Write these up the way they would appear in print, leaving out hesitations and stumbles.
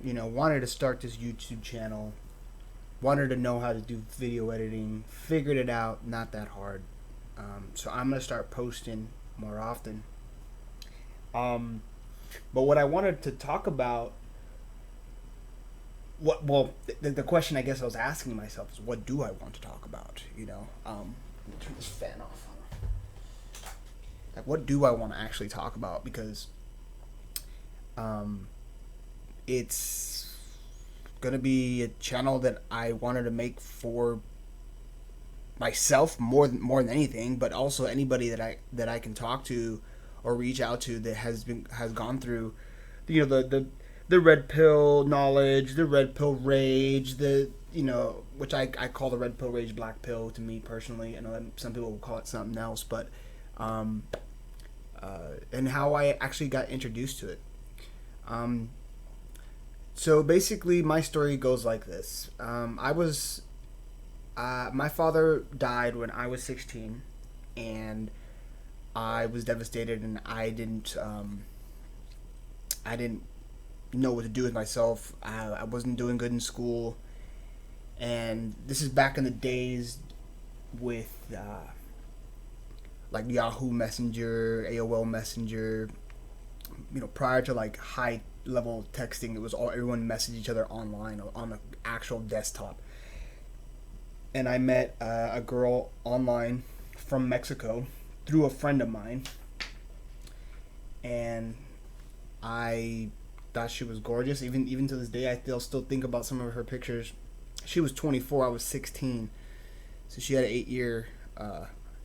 wanted to start this YouTube channel, wanted to know how to do video editing, figured it out, not that hard. So I'm gonna start posting more often. Um, but what I wanted to talk about, the question I guess I was asking myself is, what do I want to talk about? Let me turn this fan off. Like, what do I want to actually talk about? Because um, it's gonna be a channel that I wanted to make for myself more than anything, but also anybody that I can talk to or reach out to that has gone through, the red pill knowledge, the red pill rage, which I call the red pill rage black pill to me personally. I know that some people will call it something else, but um, and how I actually got introduced to it. Um, so basically, my story goes like this. I was My father died when I was 16, and I was devastated, and I didn't know what to do with myself. I wasn't doing good in school, and this is back in the days with like Yahoo Messenger, AOL Messenger. Prior to like high level texting, it was all everyone messaged each other online on the actual desktop. And I met a girl online from Mexico through a friend of mine, and I thought she was gorgeous. Even to this day, I still think about some of her pictures. She was 24, I was 16, so she had an 8 year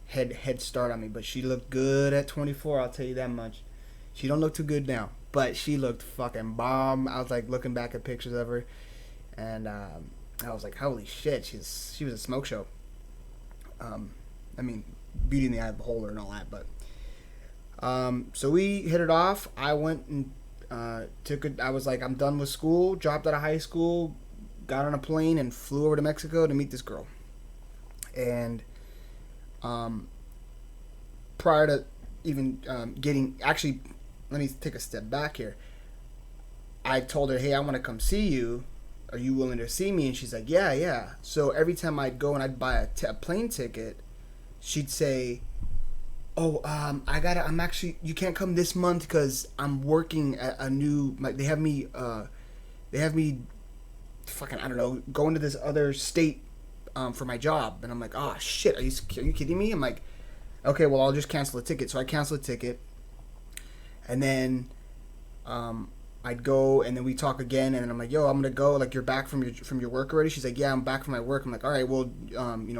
head start on me. But she looked good at 24. I'll tell you that much. She don't look too good now, but she looked fucking bomb. I was like looking back at pictures of her, and I was like, holy shit, she was a smoke show. Um, I mean, beauty in the eye of the beholder and all that, but so we hit it off. I went and took it. I was like, I'm done with school. Dropped out of high school, got on a plane, and flew over to Mexico to meet this girl. And um, prior to even getting actually, let me take a step back here. I told her, hey, I want to come see you. Are you willing to see me? And she's like, yeah, yeah. So every time I'd go and I'd buy a plane ticket, she'd say, oh, I'm actually, you can't come this month because I'm working at a new, like, they have me, fucking, I don't know, going to this other state for my job. And I'm like, oh, shit, are you kidding me? I'm like, okay, well, I'll just cancel the ticket. So I cancel the ticket. And then, I'd go, and then we talk again, and then I'm like, yo, I'm gonna go. Like, you're back from your work already? She's like, yeah, I'm back from my work. I'm like, all right, well, you want me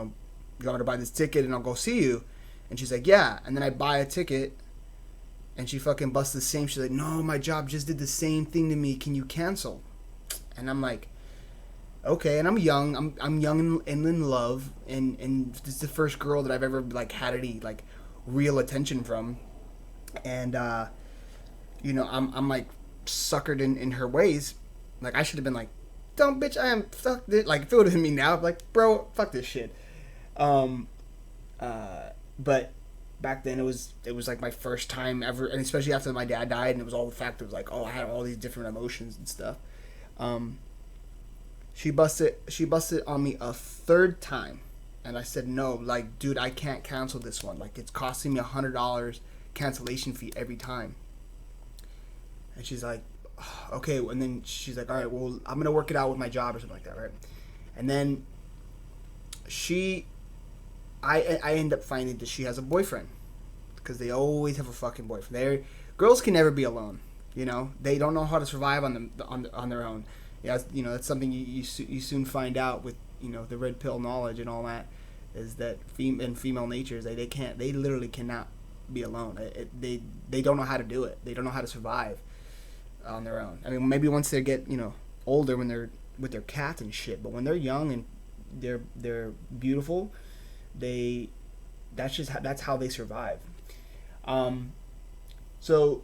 to buy this ticket, and I'll go see you? And she's like, yeah. And then I buy a ticket, and she fucking busts the same. She's like, no, my job just did the same thing to me. Can you cancel? And I'm like, okay. And I'm young. I'm young and in love, and this is the first girl that I've ever like had any like real attention from, and I'm like suckered in her ways. Like, I should have been like, don't bitch, I am fuck this. Like, if it would have been me now, I'm like, bro, fuck this shit. Um, but back then it was like my first time ever, and especially after my dad died, and it was all the fact that it was like, oh, I had all these different emotions and stuff. Um, she busted on me a third time, and I said no. Like, dude, I can't cancel this one. Like, it's costing me $100 cancellation fee every time. And she's like, okay. And then she's like, all right, well, I'm going to work it out with my job or something like that, right? And then I end up finding that she has a boyfriend. Because they always have a fucking boyfriend. Girls can never be alone. They don't know how to survive on their own. Yeah, that's something you soon find out with, the red pill knowledge and all that, is that in female natures, they literally cannot be alone. They don't know how to do it. They don't know how to survive on their own. I mean, maybe once they get older, when they're with their cats and shit, but when they're young and they're beautiful, that's how they survive. So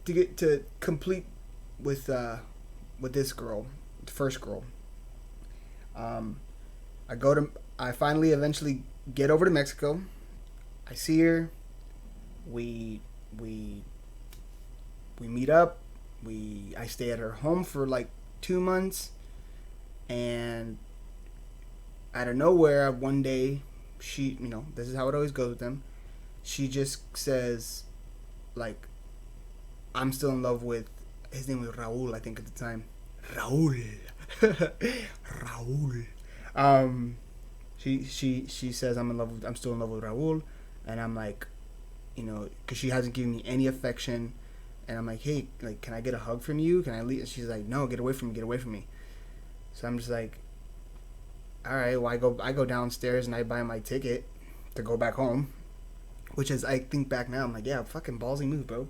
to complete with this girl, the first girl, um, I finally eventually get over to Mexico. I see her. We meet up. I stay at her home for like 2 months, and out of nowhere, one day, she, this is how it always goes with them. She just says, like, I'm still in love with, his name was Raul, I think at the time. Raul. Raul. She says I'm still in love with Raul, and I'm like, because she hasn't given me any affection, and I'm like, hey, like, can I get a hug from you? Can I leave? And she's like, no, get away from me. So I'm just like, all right, well, I go downstairs and I buy my ticket to go back home, which is, I think back now, I'm like, yeah, fucking ballsy move, bro.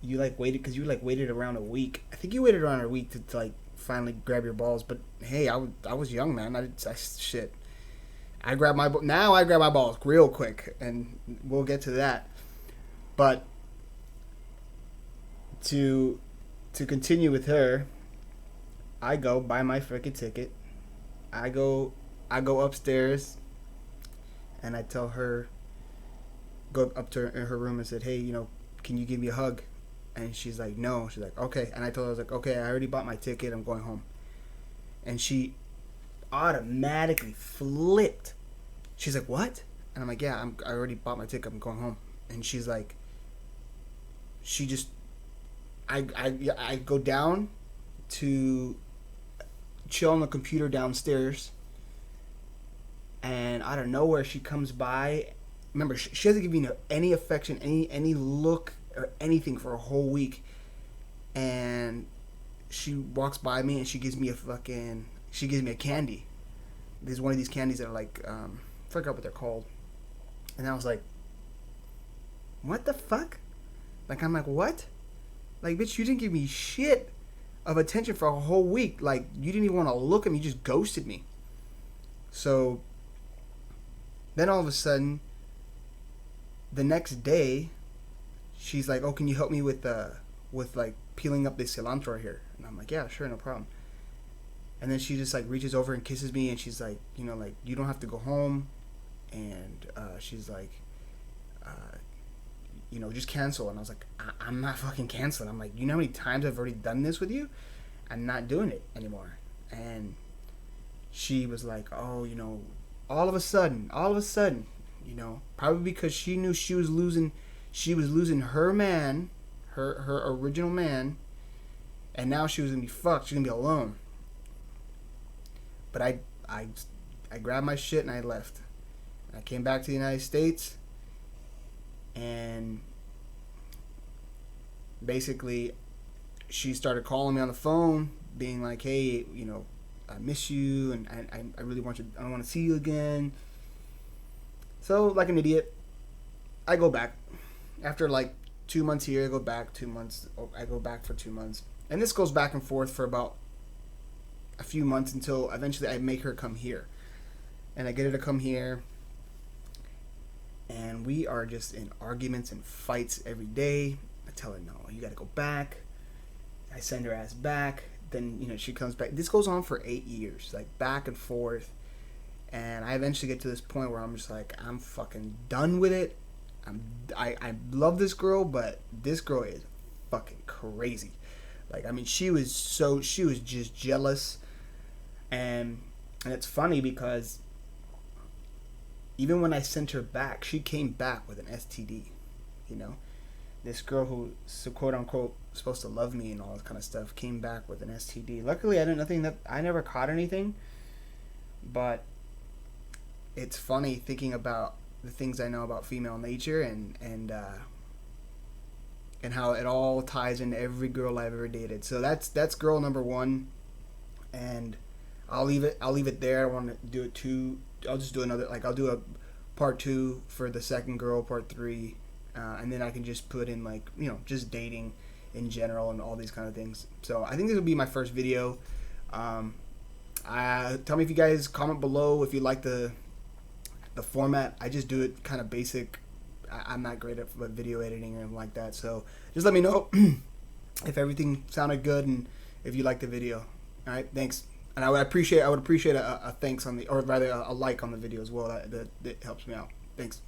You like waited, because you like waited around a week. I think you waited around a week to like finally grab your balls. But hey, I was young, man. Shit. I grab my balls real quick, and we'll get to that. But to continue with her, I go buy my freaking ticket. I go upstairs, and I tell her, go up to her room and said, hey, can you give me a hug? And she's like, no. She's like, okay. And I told her, I was like, okay, I already bought my ticket. I'm going home. And she automatically flipped. She's like, what? And I'm like, yeah, I already bought my ticket. I'm going home. And she's like, I go down to chill on the computer downstairs, and out of nowhere she comes by. Remember, she hasn't given me any affection, any look or anything for a whole week, and she walks by me and she gives me a candy. There's one of these candies that are like, I forgot what they're called, and I was like, what the fuck? Like, I'm like, what? Like, bitch, you didn't give me shit of attention for a whole week. Like, you didn't even want to look at me. You just ghosted me. So then all of a sudden, the next day, she's like, oh, can you help me with like peeling up this cilantro here? And I'm like, yeah, sure, no problem. And then she just like reaches over and kisses me, and she's like, like, you don't have to go home. And she's like, just cancel. And I was like, I'm not fucking canceling. I'm like, you know how many times I've already done this with you? I'm not doing it anymore. And she was like, oh, all of a sudden, probably because she knew she was losing her man, her original man, and now she was gonna be fucked. She's gonna be alone. But I grabbed my shit and I left. I came back to the United States, and basically she started calling me on the phone, being like, hey, I miss you, and I really want you, I don't want to see you again. So, like an idiot, I go back. After like 2 months here, I go back 2 months. I go back for 2 months. And this goes back and forth for about a few months until eventually I make her come here. And I get her to come here. And we are just in arguments and fights every day. I tell her, no, you gotta go back. I send her ass back. Then, she comes back. This goes on for 8 years, like back and forth. And I eventually get to this point where I'm just like, I'm fucking done with it. I love this girl, but this girl is fucking crazy. Like, I mean, she was just jealous. And it's funny because even when I sent her back, she came back with an STD, This girl who, so quote unquote, supposed to love me and all this kind of stuff, came back with an STD. Luckily, I never caught anything, but it's funny thinking about the things I know about female nature and how it all ties into every girl I've ever dated. So that's girl number one, and I'll leave it there. I want to do it too. I'll just do another, like, I'll do a part 2 for the second girl, part 3, and then I can just put in, like, just dating in general and all these kind of things. So I think this will be my first video. Tell me if you guys, comment below if you like the format. I just do it kind of basic. I'm not great at video editing or anything like that. So just let me know if everything sounded good and if you like the video. All right, thanks. And I would appreciate a thanks on the, or rather a like on the video as well. That helps me out. Thanks.